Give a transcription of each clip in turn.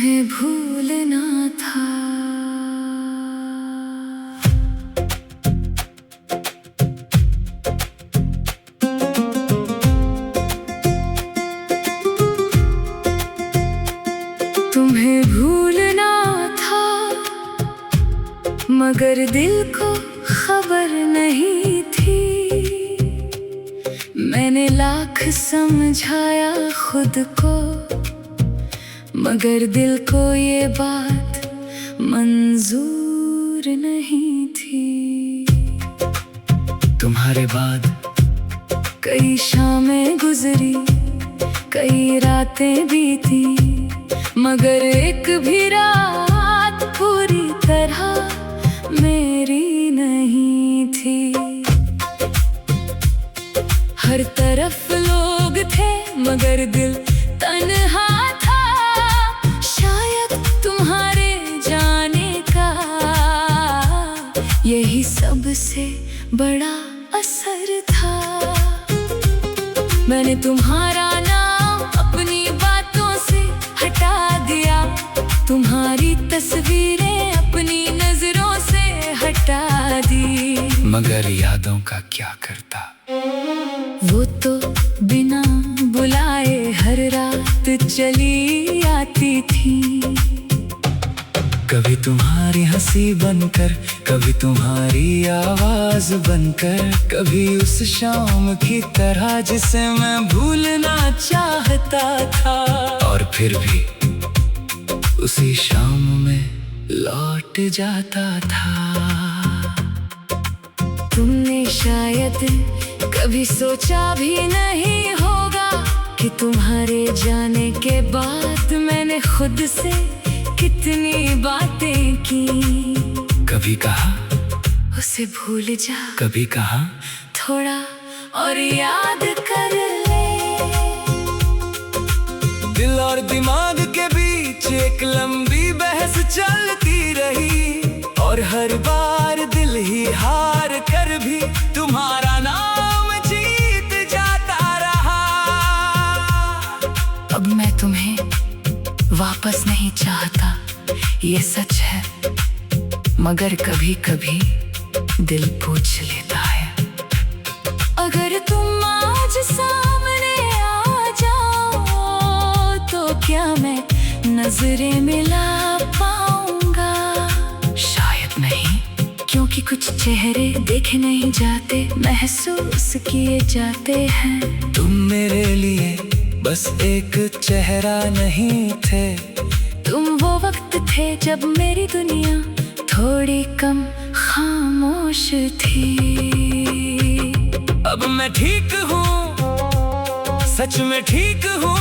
तुम्हें भूलना था। तुम्हें भूलना था मगर दिल को खबर नहीं थी। मैंने लाख समझाया खुद को मगर दिल को ये बात मंजूर नहीं थी। तुम्हारे बाद कई शामें गुजरी, कई रातें बीती, मगर एक भी रात पूरी तरह मेरी नहीं थी। हर तरफ लोग थे मगर दिल तन्हा था। शायद तुम्हारे जाने का यही सबसे बड़ा असर था। मैंने तुम्हारा नाम अपनी बातों से हटा दिया, तुम्हारी तस्वीरें अपनी नजरों से हटा दी। मगर यादों का क्या करता? वो तो बिना बुलाए हर रात चली आती थी। कभी तुम्हारी हंसी बनकर, कभी तुम्हारी आवाज बनकर, कभी उस शाम की तरह जिसे मैं भूलना चाहता था। और फिर भी उसी शाम में लौट जाता था। तुमने शायद कभी सोचा भी नहीं होगा कि तुम्हारे जाने के बाद मैंने खुद से कितनी बातें की। कभी कहा उसे भूल जा, कभी कहा थोड़ा और याद कर ले। दिल और दिमाग के बीच एक लंबी बहस चलती रही, और हर बार दिल ही हार कर भी तुम्हारा नाम जीत जाता रहा। अब मैं तुम्हें वापस नहीं चाहता, ये सच है, मगर कभी कभी दिल पूछ लेता है। अगर तुम आज सामने आ जाओ तो क्या मैं नजरें मिला पाऊंगा? शायद नहीं, क्योंकि कुछ चेहरे देखे नहीं जाते, महसूस किए जाते हैं। तुम मेरे लिए बस एक चेहरा नहीं थे, तुम वो वक्त थे जब मेरी दुनिया थोड़ी कम खामोश थी। अब मैं ठीक हूँ, सच में ठीक हूँ,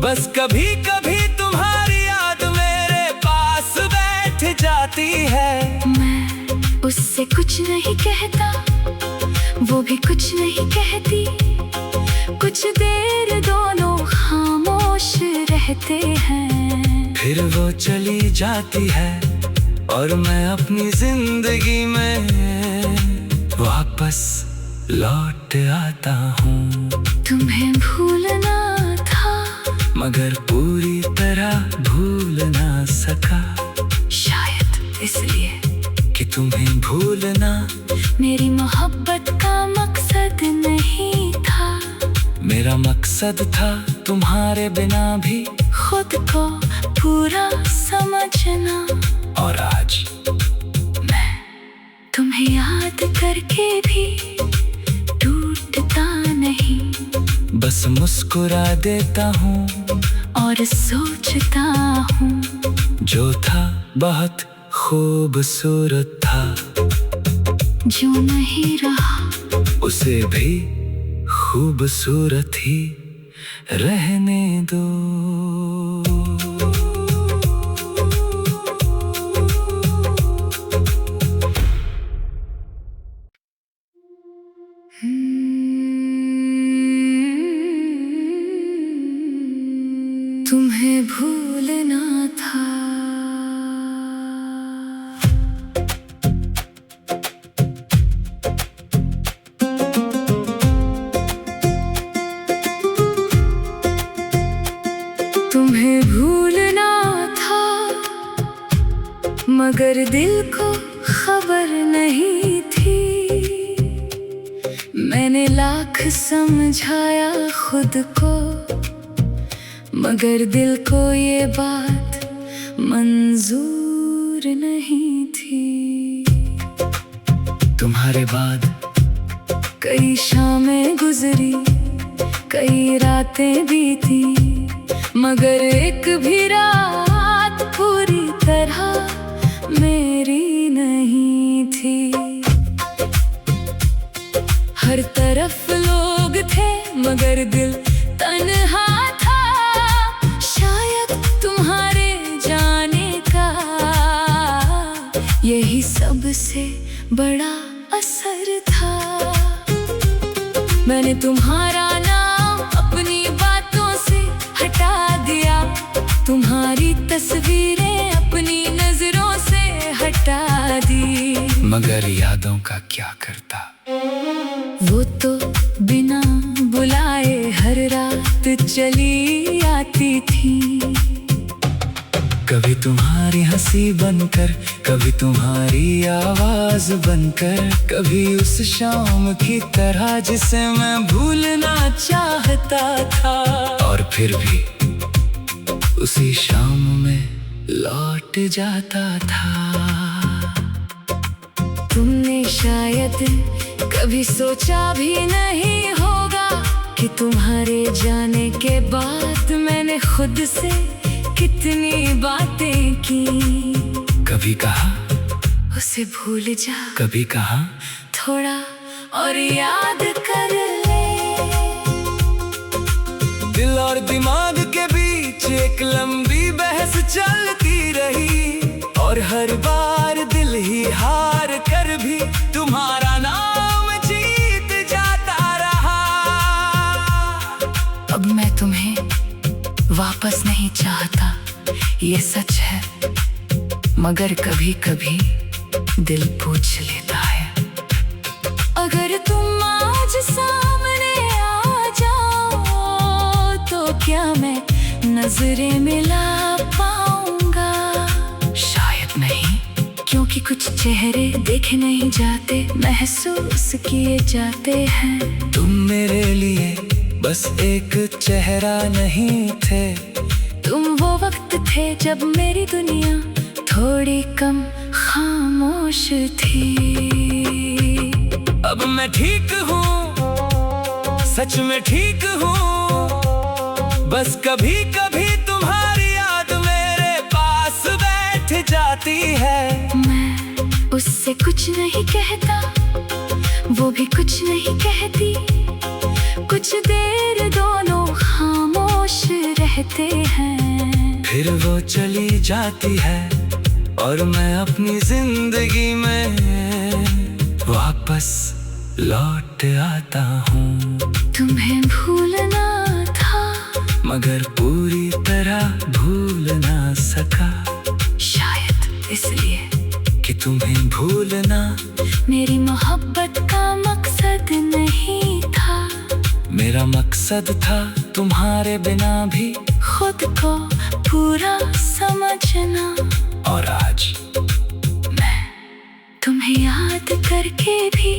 बस कभी कभी तुम्हारी याद मेरे पास बैठ जाती है। मैं उससे कुछ नहीं कहता, वो भी कुछ नहीं कहती, कुछ देर दोनों खामोश रहते हैं। फिर वो चली जाती है और मैं अपनी जिंदगी में वापस लौट आता हूँ। तुम्हें भूलना था मगर पूरी तरह भूल ना सका, शायद इसलिए कि तुम्हें भूलना मेरी मोहब्बत का मकसद नहीं था। मेरा मकसद था तुम्हारे बिना भी खुद को पूरा समझना। और आज मैं तुम्हें याद करके भी टूटता नहीं, बस मुस्कुरा देता हूँ और सोचता हूँ जो था बहुत खूबसूरत था, जो नहीं रहा उसे भी खूबसूरत ही रहने दो। तुम्हें भूलना था। तुम्हें भूलना मगर दिल को खबर नहीं थी। मैंने लाख समझाया खुद को, मगर दिल को ये बात मंजूर नहीं थी। तुम्हारे बाद कई शामें गुजरी, कई रातें बीती, मगर एक भी रात पूरी तरह मेरी नहीं थी। हर तरफ लोग थे मगर दिल तन्हा था। शायद तुम्हारे जाने का यही सबसे बड़ा असर था। मैंने तुम्हारा नाम अपनी बातों से हटा दिया, तुम्हारी तस्वीरें अपनी नजरों से हटा दी। मगर यादों का क्या करता? वो तो बिना बुलाए हर रात चली आती थी। कभी तुम्हारी हंसी बनकर, कभी तुम्हारी आवाज बनकर, कभी उस शाम की तरह जिसे मैं भूलना चाहता था। और फिर भी उसी शाम में लौट जाता था। तुमने शायद कभी सोचा भी नहीं होगा कि तुम्हारे जाने के बाद मैंने खुद से कितनी बातें की। कभी कहा उसे भूल जा, कभी कहा थोड़ा और याद कर ले। दिल और दिमाग के बीच एक लंबी बहस चलती रही, और हर बार दिल ही हार कर भी तुम्हारा नाम जीत जाता रहा। अब मैं तुम्हें वापस नहीं चाहता, ये सच है, मगर कभी कभी दिल पूछ लेता है। अगर तुम आज सामने आ जाओ तो क्या मैं नजरें मिला पाऊंगा? शायद नहीं, क्योंकि कुछ चेहरे देखे नहीं जाते, महसूस किए जाते हैं। तुम मेरे लिए बस एक चेहरा नहीं थे। तुम वो वक्त थे जब मेरी दुनिया थोड़ी कम खामोश थी। अब मैं ठीक हूँ, सच में ठीक हूँ। बस कभी कभी तुम्हारी याद मेरे पास बैठ जाती है। मैं उससे कुछ नहीं कहता, वो भी कुछ नहीं कहती। कुछ देर दोनों खामोश रहते हैं, फिर वो चली जाती है और मैं अपनी जिंदगी में वापस लौट आता हूँ। तुम्हें भूलना था मगर पूरी तरह भूल ना सका। शायद इसलिए कि तुम्हें भूलना मेरी मोहब्बत का मकसद नहीं था। मेरा मकसद था तुम्हारे बिना भी खुद को पूरा समझना। और आज मैं तुम्हें याद करके भी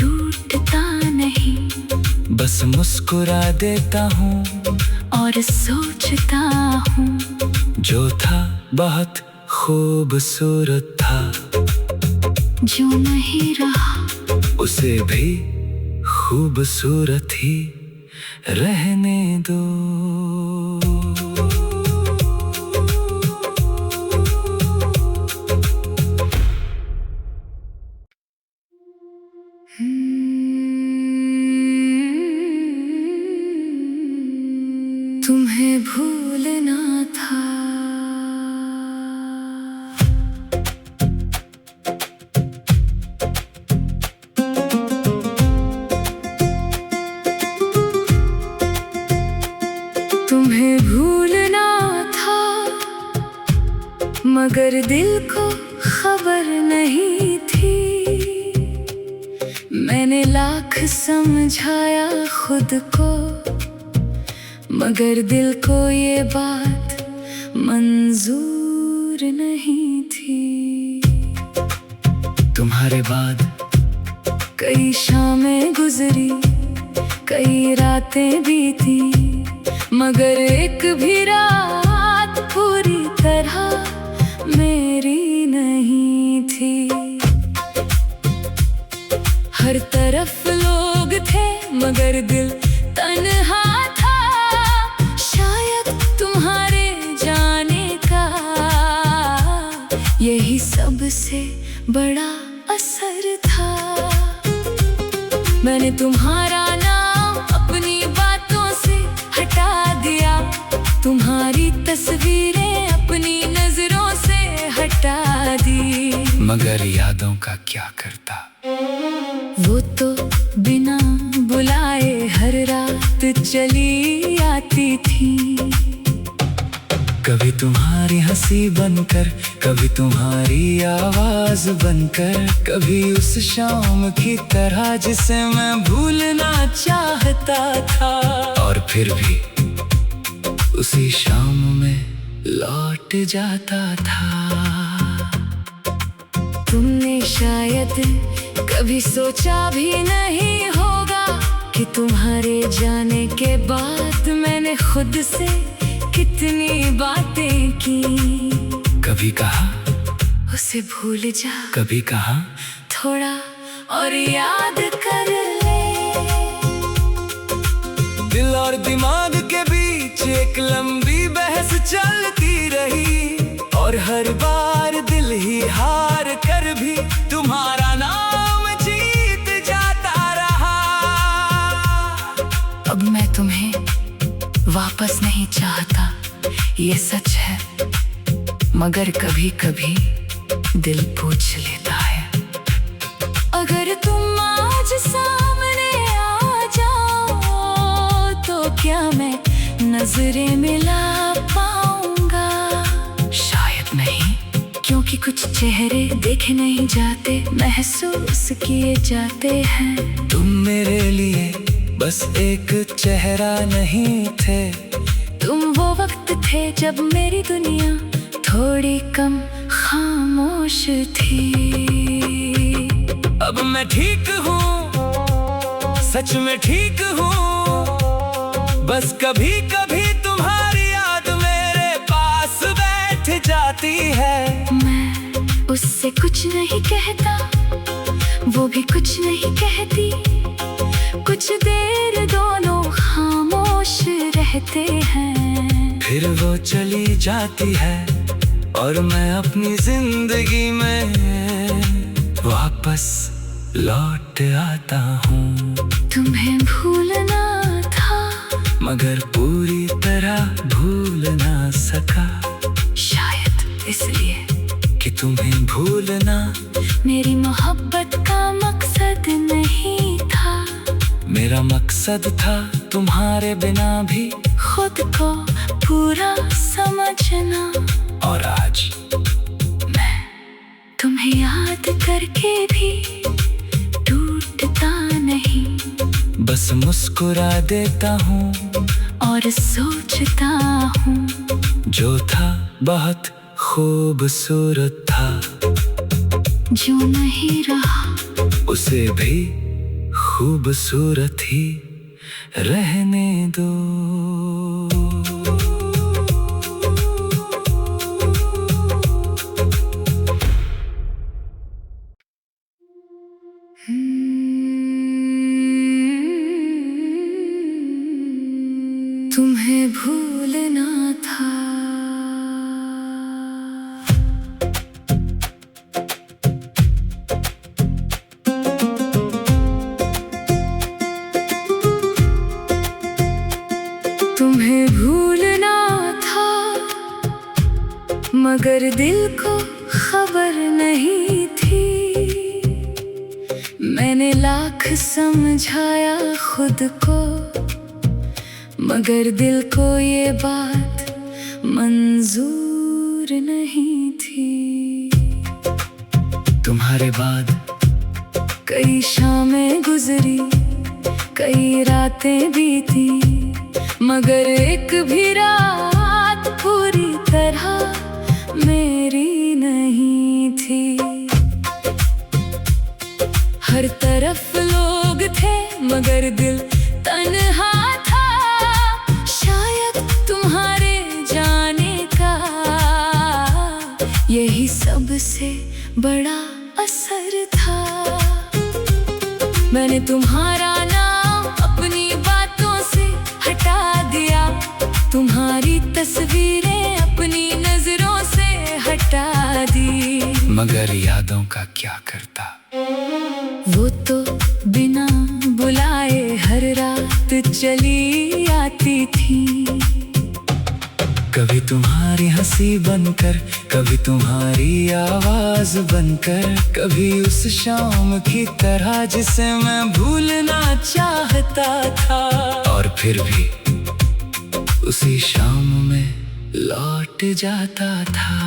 टूटता नहीं, बस मुस्कुरा देता हूँ और सोचता हूँ जो था बहुत खूबसूरत था, जो नहीं रहा उसे भी खूबसूरत ही रहने दो। तुम्हें भूलना था। तुम्हें भूलना था मगर दिल को खबर नहीं थी। मैंने लाख समझाया खुद को, मगर दिल को ये बात मंजूर नहीं थी। तुम्हारे बाद कई शामें गुजरी, कई रातें बीती, मगर एक भी रात पूरी तरह मेरी नहीं थी। हर तरफ लोग थे मगर दिल तन्हा था, शायद तुम्हारे जाने का यही सबसे बड़ा असर था। मैंने तुम्हारा नाम अपनी बातों से हटा दिया, तुम्हारी तस्वीरें अपनी नजरों से हटा दी। मगर यादों का क्या करता, वो तो बिना बुलाए हर रात चली आती थी। कभी तुम्हारी हंसी बनकर, कभी तुम्हारी आवाज बनकर, कभी उस शाम की तरह जिसे मैं भूलना चाहता था। और फिर भी उसी शाम में लौट जाता था। तुमने शायद कभी सोचा भी नहीं होगा कि तुम्हारे जाने के बाद मैंने खुद से कितनी बातें की। कभी कहा उसे भूल जा, कभी कहा थोड़ा और याद कर ले। दिल और दिमाग के बीच एक लंबी बहस चलती रही, और हर बार दिल ही हार कर भी तुम्हारा नाम जीत जाता रहा। अब मैं तुम्हें वापस नहीं चाहता, ये सच है, मगर कभी कभी दिल पूछ लेता है। अगर तुम आज सामने आ जाओ तो क्या मैं नजरें मिला पाऊंगा? शायद नहीं, क्योंकि कुछ चेहरे देखे नहीं जाते, महसूस किए जाते हैं। तुम मेरे लिए बस एक चेहरा नहीं थे, तुम वो वक्त थे जब मेरी दुनिया थोड़ी कम खामोश थी। अब मैं ठीक हूँ, सच में ठीक हूँ, बस कभी कभी तुम्हारी याद मेरे पास बैठ जाती है। मैं उससे कुछ नहीं कहता, वो भी कुछ नहीं कहती, कुछ देर दोनों खामोश रहते हैं। फिर वो चली जाती है और मैं अपनी जिंदगी में वापस लौट आता हूँ। तुम्हें भूलना था मगर पूरी तरह भूल ना सका, शायद इसलिए कि तुम्हें भूलना मेरी मोहब्बत का मकसद नहीं था। मेरा मकसद था तुम्हारे बिना भी खुद को पूरा समझना। और आज मैं तुम्हें याद करके भी टूटता नहीं, बस मुस्कुरा देता हूँ और सोचता हूँ जो था बहुत खूबसूरत था, जो नहीं रहा उसे भी खूबसूरत ही रहने दो। तुम्हें भूलना था। तुम्हें भूलना था मगर दिल को खबर नहीं थी। मैंने लाख समझाया खुद को मगर दिल को ये बात मंजूर नहीं थी। तुम्हारे बाद कई शामें गुजरी, कई रातें बीती, मगर एक भी रात पूरी तरह मेरी नहीं थी। हर तरफ लोग थे मगर दिल तन्हा था। शायद तुम्हारे जाने का यही सबसे बड़ा असर था। मैंने तुम्हारा नाम अपनी बातों से हटा दिया, तुम्हारी तस्वीरें अपनी नजरों से हटा दी। मगर यादों का क्या करता, वो तो बिना बुलाए हर रात चली आती थी। कभी तुम्हारी हंसी बनकर, कभी तुम्हारी आवाज बनकर, कभी उस शाम की तरह जिसे मैं भूलना चाहता था। और फिर भी उसी शाम में लौट जाता था।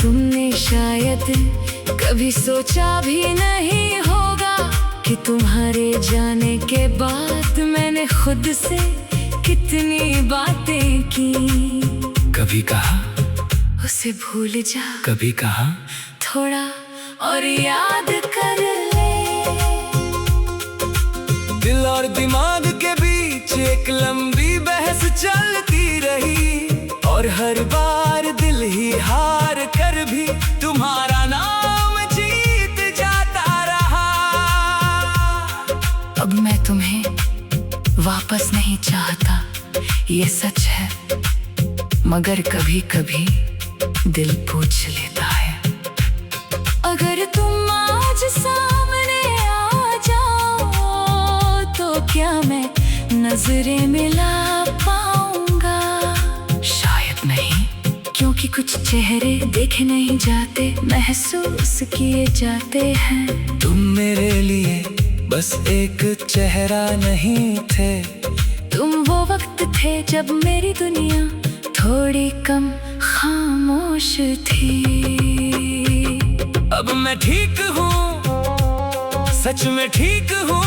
तुमने शायद कभी सोचा भी नहीं होगा कि तुम्हारे जाने के बाद मैंने खुद से कितनी बातें की। कभी कहा उसे भूल जा, कभी कहा थोड़ा और याद कर ले। दिल और दिमाग के बीच एक लंबी बहस चलती रही, और हर बार दिल ही हार कर भी तुम्हारा नाम जीत जाता रहा। अब मैं तुम्हें वापस नहीं चाहता, ये सच है, मगर कभी कभी दिल पूछ लेता है। अगर तुम आज सामने आ जाओ तो क्या मैं नजरें मिला पाऊंगा? शायद नहीं, क्योंकि कुछ चेहरे देखे नहीं जाते, महसूस किए जाते हैं। तुम मेरे लिए बस एक चेहरा नहीं थे, तुम वो वक्त थे जब मेरी दुनिया थोड़ी कम खामोश थी। अब मैं ठीक हूँ, सच में ठीक हूँ,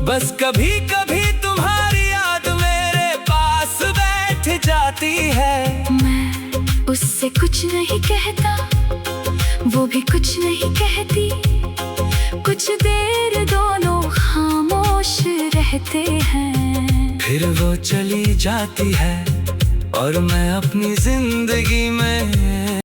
बस कभी कभी तुम्हारी याद मेरे पास बैठ जाती है। मैं उससे कुछ नहीं कहता, वो भी कुछ नहीं कहती, कुछ देर दोनों खामोश रहते हैं। फिर वो चली जाती है और मैं अपनी जिंदगी में